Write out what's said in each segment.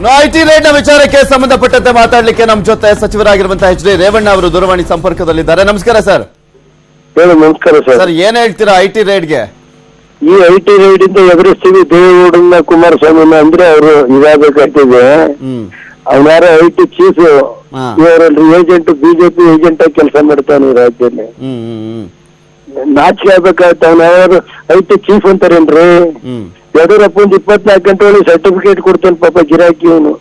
IT ರೇಟ್ನ ವಿಚಾರಕ್ಕೆ ಸಂಬಂಧಪಟ್ಟಂತೆ ಮಾತಾಡಲಿಕ್ಕೆ ನಮ್ಮ ಜೊತೆ ಸಚಿವರಾಗಿರುವಂತಹ ಎಚ್ ಡಿ ರೇವಣ್ಣ ಅವರು ದೂರವಾಣಿ ಸಂಪರ್ಕದಲ್ಲಿದ್ದಾರೆ. ನಮಸ್ಕಾರ ಸರ್. ನಮಸ್ಕಾರ ಸರ್. ಸರ್ ಏನ್ ಹೇಳ್ತೀರಾ ಐಟಿ ರೇಟ್ಗೆ? ಈ ಐಟಿ ರೇಟ್ ಇಂದ ಎದುರಿಸ್ತೀವಿ ದೇವೇಗೌಡನ ಕುಮಾರಸ್ವಾಮಿನ ಅಂದ್ರೆ ಅವರು ಇದಾಗಬೇಕಾಗ್ತದೆ. ಅವನಾರ ಐಟಿ ಚೀಫ್ ಇವರಲ್ಲಿ ಏಜೆಂಟ್ ಬಿಜೆಪಿ ಏಜೆಂಟ್ ಆಗಿ ಕೆಲಸ ಮಾಡ್ತಾನೆ ರಾಜ್ಯದಲ್ಲಿ. ನಾಚಿಕೆ ಆಗ್ಬೇಕಾಯ್ತು. ಅವನಾರು ಐಟಿ ಚೀಫ್ ಅಂತಾರೇನ್ರಿ? ಯಡಿಯೂರಪ್ಪ ಒಂದು 24 ಗಂಟೆ ಒಳಗೆ ಸರ್ಟಿಫಿಕೇಟ್ ಕೊಡ್ತಾನೆ ಪಾಪ ಗಿರಾಕಿ ಅವನು.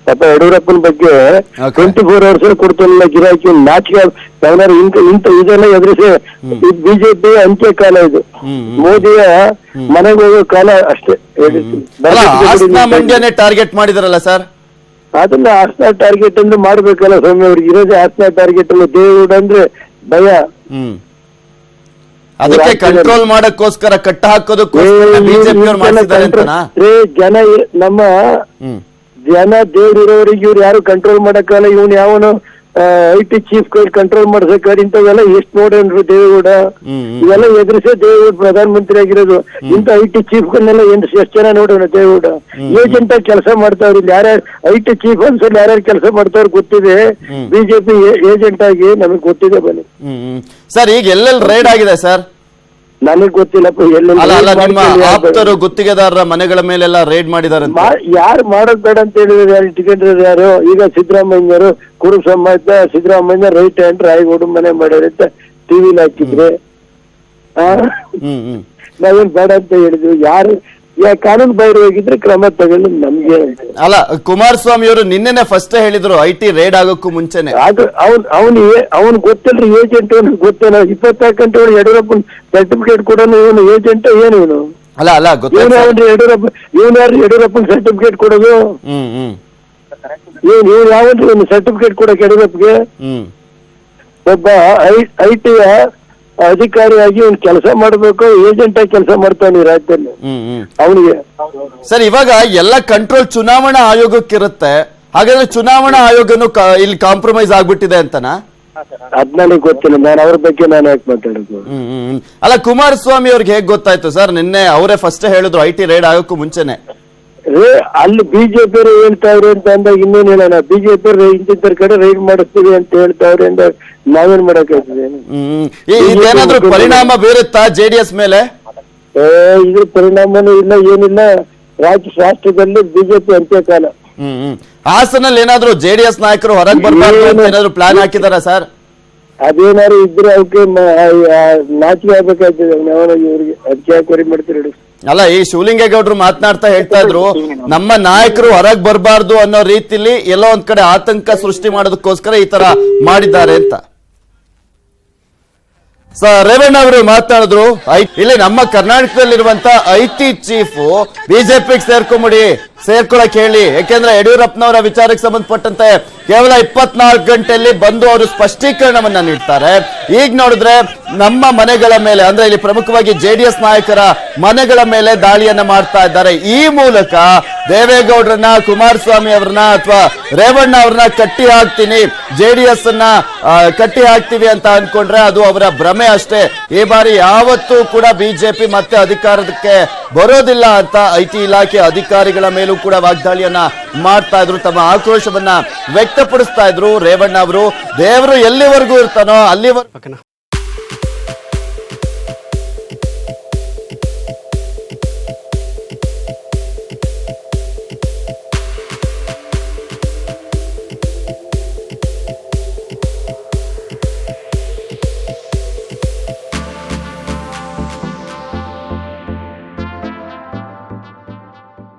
ಪಾಪ ಯಡಿಯೂರಪ್ಪನ ಬಗ್ಗೆ 24 hours ಕೊಡ್ತಾನಲ್ಲ ಗಿರಾಕಿ. ನಾಚಿಕೆ ಅವನಾರು ಇಂತ ಇದೆಲ್ಲ ಎದುರಿಸಿ ಬಿಜೆಪಿ ಅಂತ್ಯ ಕಾಲ ಇದು. ಮೋದಿಯ ಮನೆಗೆ ಹೋಗೋ ಕಾಲ ಅಷ್ಟೇ. ಮಂಡ್ಯನೇ ಟಾರ್ಗೆಟ್ ಮಾಡಿದಾರಲ್ಲ ಸರ್? ಅದನ್ನ ಹಾಸನ ಟಾರ್ಗೆಟ್ ಎಂದು ಮಾಡ್ಬೇಕಲ್ಲ ಸ್ವಾಮಿ. ಅವ್ರಿಗೆ ಇರೋದೇ ಹಾಸನ ಟಾರ್ಗೆಟ್ ಅಲ್ಲ. ದೇವೇಗೌಡ ಅಂದ್ರೆ ಭಯ. ಅದಕ್ಕೆ ಕಂಟ್ರೋಲ್ ಮಾಡಕ್ಕೋಸ್ಕರ ಕಟ್ಟ ಹಾಕೋದಕ್ಕೋಸ್ಕರ ಬಿಜೆಪಿ ಜನ ನಮ್ಮ ಜನ ದೇವ್ರಿರೋರಿಗೆ ಇವ್ರು ಯಾರು ಕಂಟ್ರೋಲ್ ಮಾಡಕ್ಕಲ್ಲ. ಇವನು ಯಾವನು ಐಟಿ ಚೀಫ್ ಕೈ ಕಂಟ್ರೋಲ್ ಮಾಡ್ಸಕ್ಕಾರೆ ಇಂಥವೆಲ್ಲ ಎಷ್ಟು ನೋಡೇನ್ರಿ ದೇವೇಗೌಡ. ಇವೆಲ್ಲ ಎದುರಿಸೇ ದೇವೇಗೌಡ ಪ್ರಧಾನ ಮಂತ್ರಿ ಆಗಿರೋದು. ಇಂಥ ಐಟಿ ಚೀಫ್ ಗಳನ್ನೆಲ್ಲ ಎಷ್ಟು ಜನ ನೋಡೋಣ. ದೇವೇಗೌಡ ಏಜೆಂಟ್ ಆಗಿ ಕೆಲಸ ಮಾಡ್ತಾವ್ರಿ. ಇಲ್ಲಿ ಯಾರ್ಯಾರು ಐಟಿ ಚೀಫ್ ಅನ್ಸಲ್ಲಿ ಯಾರ್ಯಾರು ಕೆಲಸ ಮಾಡ್ತಾವ್ರು ಗೊತ್ತಿದೆ. ಬಿಜೆಪಿ ಏಜೆಂಟ್ ಆಗಿ ನಮಗ್ ಗೊತ್ತಿದೆ. ಬನ್ನಿ ಸರ್, ಈಗ ಎಲ್ಲೆಲ್ಲಿ ರೈಡ್ ಆಗಿದೆ ಸರ್? ನನಗ್ ಗೊತ್ತಿಲ್ಲಪ್ಪ. ಆಪ್ತರು ಗುತ್ತಿಗೆದಾರರ ಮನೆಗಳ ಮೇಲೆಲ್ಲ ರೈಡ್ ಮಾಡಿದ್ದಾರೆ. ಯಾರು ಮಾಡೋದ್ ಬೇಡ ಅಂತ ಹೇಳಿದ್ರೆ ಯಾರು ಇಟ್ಕೊಂಡಿರೋದು ಯಾರು? ಈಗ ಸಿದ್ದರಾಮಯ್ಯರು ಕುರುಬ ಸಮಾಜ ಸಿದ್ದರಾಮಯ್ಯ ರೈಟ್ ಹ್ಯಾಂಡ್ ರಾಯಗೌಡ ಮನೆ ಮಾಡ್ಯಾರ ಅಂತ ಟಿವಿಲಿ ಹಾಕಿದ್ರೆ ನಾವೇನ್ ಬೇಡ ಅಂತ ಹೇಳಿದ್ವಿ. ಯಾರು ಕಾನೂನು ಬಾಹಿರ ಹೋಗಿದ್ರೆ ಕ್ರಮ ತಗೊಂಡು ನಮ್ಗೆ ಅಲ್ಲ. ಕುಮಾರಸ್ವಾಮಿ ಅವರು ನಿನ್ನೆನೆ ಫಸ್ಟ್ ಹೇಳಿದ್ರು ಐಟಿ ರೇಡ್ ಆಗೋಕ್ಕೂ ಮುಂಚೆನೆ. ಅವ್ನು ಗೊತ್ತಿಲ್ರಿ ಏಜೆಂಟ್ ಗೊತ್ತೇನ. 24 ಗಂಟೆ ಒಳಗೆ ಯಡಿಯೂರಪ್ಪನ ಸರ್ಟಿಫಿಕೇಟ್ ಕೊಡೋನು ಇವನು ಏಜೆಂಟ್ ಏನು ಇವನು? ಅಲ್ಲ ಅಲ್ಲ ಯಡಿಯೂರಪ್ಪನ ಸರ್ಟಿಫಿಕೇಟ್ ಕೊಡೋದು ಇವ್ನು ಯಾವನ್ರಿ ಇವನು ಸರ್ಟಿಫಿಕೇಟ್ ಕೊಡಕ್ಕೆ ಯಡಿಯೂರಪ್ಪಗೆ? ಒಬ್ಬ ಐಟಿಯ ಅಧಿಕಾರಿಯಾಗಿ ಅವ್ನು ಕೆಲಸ ಮಾಡ್ಬೇಕು. ಏಜೆಂಟ್ ಆಗಿ ಕೆಲಸ ಮಾಡ್ತಾನೆ ರಾಜ್ಯದಲ್ಲಿ ಅವನಿಗೆ. ಸರ್, ಇವಾಗ ಎಲ್ಲ ಕಂಟ್ರೋಲ್ ಚುನಾವಣಾ ಆಯೋಗಕ್ಕಿರುತ್ತೆ. ಹಾಗಾದ್ರೆ ಚುನಾವಣಾ ಆಯೋಗನು ಇಲ್ಲಿ ಕಾಂಪ್ರಮೈಸ್ ಆಗ್ಬಿಟ್ಟಿದೆ ಅಂತನಾ? ಅದ್ ನನಗೆ ಗೊತ್ತಿಲ್ಲ. ನಾನು ಅವ್ರ ಬಗ್ಗೆ ನಾನು ಯಾಕೆ ಮಾತಾಡೋದು? ಅಲ್ಲ, ಕುಮಾರಸ್ವಾಮಿ ಅವ್ರಿಗೆ ಹೇಗ್ ಗೊತ್ತಾಯ್ತು ಸರ್? ನಿನ್ನೆ ಅವರೇ ಫಸ್ಟ್ ಹೇಳಿದ್ರು ಐಟಿ ರೈಡ್ ಆಗೋಕ್ಕೂ ಮುಂಚೆನೆ. ಅಲ್ಲಿ ಬಿಜೆಪಿ ಹೇಳ್ತಾವ್ರೆ ಅಂತ ಅಂದಾಗ ಇನ್ನೇನ್ ಹೇಳೋಣ. ಬಿಜೆಪಿ ಇಂತಿಂತರ ಕಡೆ ರೈಡ್ ಮಾಡಿಸ್ತೀವಿ ಅಂತ ಹೇಳ್ತಾವ್ರೆ ಅಂದಾಗ ನಾವೇನ್ ಮಾಡಕ್ಕಾಗ್ತದೆ? ಇದೇನಾದ್ರೂ ಪರಿಣಾಮ ಬೀರುತ್ತಾ ಜೆಡಿಎಸ್ ಮೇಲೆ? ಇದ್ರ ಪರಿಣಾಮನೂ ಇಲ್ಲ, ಏನಿಲ್ಲ. ರಾಷ್ಟ್ರದಲ್ಲಿ ಬಿಜೆಪಿ ಅಂತ್ಯಕಾಲ. ಹಾಸನಲ್ಲಿ ಏನಾದ್ರು ಜೆಡಿಎಸ್ ನಾಯಕರು ಹೊರಗೆ ಬರ್ಬಾರ್ದು ಅಂತ ಏನಾದ್ರು ಪ್ಲಾನ್ ಹಾಕಿದಾರ ಸರ್? ಅದೇನಾದ್ರು ಇದ್ರೆ ಅವಕ್ಕೆ ನಾಚಿಕೆ ಆಗ್ಬೇಕಾಗ್ತದೆ. ಇವ್ರಿಗೆ ಅದಕ್ಕೆ ಯಾಕೆ ವರಿ ಮಾಡ್ತೀರಿ? ಅಲ್ಲ, ಈ ಶಿವಲಿಂಗೇಗೌಡರು ಮಾತನಾಡ್ತಾ ಹೇಳ್ತಾ ಇದ್ರು ನಮ್ಮ ನಾಯಕರು ಹೊರಗ್ ಬರಬಾರ್ದು ಅನ್ನೋ ರೀತಿಲಿ ಎಲ್ಲೋ ಒಂದ್ ಕಡೆ ಆತಂಕ ಸೃಷ್ಟಿ ಮಾಡೋದಕ್ಕೋಸ್ಕರ ಈ ತರ ಮಾಡಿದ್ದಾರೆ ಅಂತ. ರೇವಣ್ಣ ಅವರು ಮಾತನಾಡಿದ್ರು. ಇಲ್ಲಿ ನಮ್ಮ ಕರ್ನಾಟಕದಲ್ಲಿರುವಂತ ಐಟಿ ಚೀಫ್ ಬಿಜೆಪಿಗೆ ಸೇರ್ಕೊಳಕ್ ಹೇಳಿ. ಯಾಕೆಂದ್ರೆ ಯಡಿಯೂರಪ್ಪನವರ ವಿಚಾರಕ್ಕೆ ಸಂಬಂಧಪಟ್ಟಂತೆ ಕೇವಲ 24 ಗಂಟೆಯಲ್ಲಿ ಬಂದು ಅವರು ಸ್ಪಷ್ಟೀಕರಣವನ್ನ ನೀಡ್ತಾರೆ. ಈಗ ನೋಡಿದ್ರೆ ನಮ್ಮ ಮನೆಗಳ ಮೇಲೆ, ಅಂದ್ರೆ ಇಲ್ಲಿ ಪ್ರಮುಖವಾಗಿ ಜೆಡಿಎಸ್ ನಾಯಕರ ಮನೆಗಳ ಮೇಲೆ ದಾಳಿಯನ್ನ ಮಾಡ್ತಾ ಇದ್ದಾರೆ. ಈ ಮೂಲಕ ದೇವೇಗೌಡರನ್ನ, ಕುಮಾರಸ್ವಾಮಿ ಅವರನ್ನ ಅಥವಾ ರೇವಣ್ಣ ಅವ್ರನ್ನ ಕಟ್ಟಿ ಹಾಕ್ತೀನಿ, ಜೆಡಿಎಸ್ ಅನ್ನ ಕಟ್ಟಿ ಹಾಕ್ತಿವಿ ಅಂತ ಅನ್ಕೊಂಡ್ರೆ ಅದು ಅವರ ಭ್ರಮೆ ಅಷ್ಟೇ. ಈ ಬಾರಿ ಯಾವತ್ತೂ ಕೂಡ ಬಿಜೆಪಿ ಮತ್ತೆ ಅಧಿಕಾರಕ್ಕೆ ಬರೋದಿಲ್ಲ ಅಂತ ಐಟಿ ಇಲಾಖೆ ಅಧಿಕಾರಿಗಳ ಮೇಲೂ ಕೂಡ ವಾಗ್ದಾಳಿಯನ್ನ ಮಾಡ್ತಾ ಇದ್ರು. ತಮ್ಮ ಆಕ್ರೋಶವನ್ನ ವ್ಯಕ್ತಪಡಿಸ್ತಾ ಇದ್ರು ರೇವಣ್ಣ ಅವರು. ದೇವರು ಎಲ್ಲಿವರೆಗೂ ಇರ್ತಾನೋ ಅಲ್ಲಿವರೆಗೂ